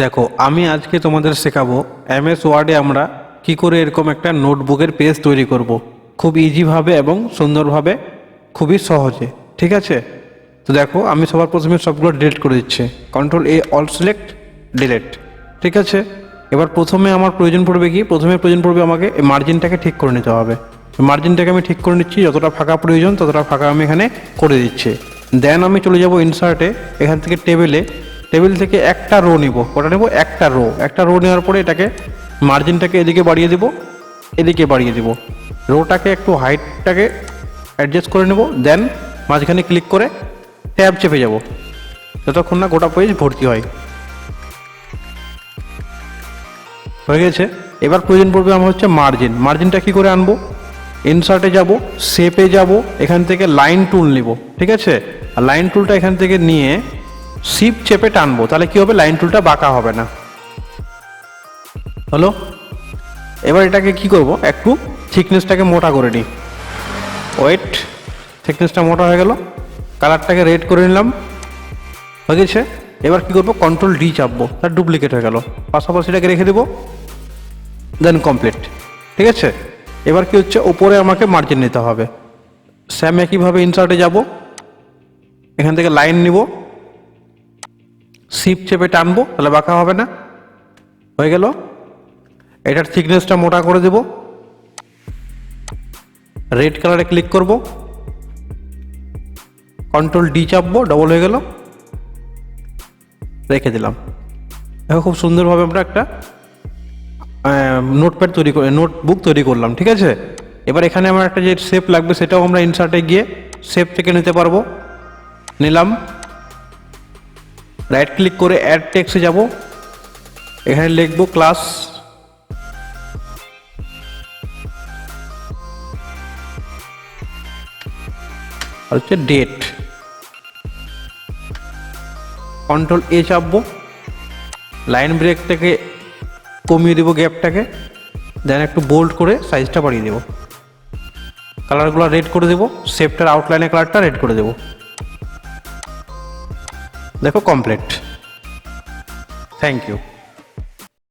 দেখো আমি আজকে তোমাদের শেখাবো এমএস ওয়ার্ডে আমরা কি করে এরকম একটা নোটবুকের পেজ তৈরি করব। খুব ইজিভাবে এবং সুন্দরভাবে, খুবই সহজে। ঠিক আছে, তো দেখো আমি সবার প্রথমে সবগুলো ডিলিট করে দিচ্ছি। কন্ট্রোল এ অল সিলেক্ট ডিলিট। ঠিক আছে, এবার প্রথমে আমার প্রয়োজন পড়বে কি, প্রথমে প্রয়োজন পড়বে আমাকে এই মার্জিনটাকে ঠিক করে নিতে হবে। মার্জিনটাকে আমি ঠিক করে নিচ্ছি, যতটা ফাঁকা প্রয়োজন ততটা ফাঁকা আমি এখানে করে দিচ্ছি। দেন আমি চলে যাব ইনসার্টে, এখান থেকে টেবিল থেকে একটা রো নিব। ওটা নেব একটা রো নেওয়ার পরে এটাকে মার্জিনটাকে এদিকে বাড়িয়ে দিব, এদিকে বাড়িয়ে দিব। রোটাকে একটু হাইটটাকে অ্যাডজাস্ট করে নেব। দেন মাঝখানে ক্লিক করে ট্যাব চেপে যাব যতক্ষণ না গোটা পেজ ভর্তি হয়। হয়ে গেছে। এবার প্রয়োজন পড়বে আমার হচ্ছে মার্জিনটা কি করে আনবো, ইনসার্টে যাব, শেপে যাব, এখান থেকে লাইন টুল নিব। ঠিক আছে, আর লাইন টুলটা এখান থেকে নিয়ে শিপ চেপে টানবো, তাহলে কি হবে, লাইন টুলটা বাঁকা হবে না। হলো, এবার এটাকে কি করব, একটু থিকনেসটাকে মোটা করে নিই। ওয়েট, থিকনেসটা মোটা হয়ে গেল, কালারটাকে রেড করে নিলাম। হয়ে গেছে। এবার কি করব, কন্ট্রোল ডি চাপবো, তার ডুপ্লিকেট হয়ে গেল, পাশাপাশি এটাকে রেখে দেবো। Then complete. ঠিক আছে, এবার কি হচ্ছে, ওপরে আমাকে মার্জিন নিতে হবে। স্যাম একইভাবে ইনসার্টে যাব, এখান থেকে লাইন নিব, শিপ চেপে টানবো, তাহলে বাঁকা হবে না। হয়ে গেল। এটার থিকনেসটা মোটা করে দেব, রেড কালারে ক্লিক করব, কন্ট্রোল ডি চাপবো, ডবল হয়ে গেল, রেখে দিলাম। দেখো খুব সুন্দরভাবে আমরা একটা নোটবুক তৈরি করলাম। ঠিক আছে, এবার এখানে আমার একটা যে শেপ লাগবে সেটাও আমরা ইনসার্টে গিয়ে শেপ থেকে নিতে পারবো। নিলাম, রাইট ক্লিক করে অ্যাড টেক্সটে যাব, এখানে লিখবো ক্লাস, হচ্ছে ডেট। কন্ট্রোল এ চাপবো, লাইন ব্রেক থেকে কমিয়ে দেবো গ্যাপটাকে, দেন একটু বোল্ড করে সাইজটা বাড়িয়ে দেবো, কালারগুলো রেড করে দেবো, শেপটার আউটলাইনের কালারটা রেড করে দেবো। দেখো কমপ্লিট। Thank you.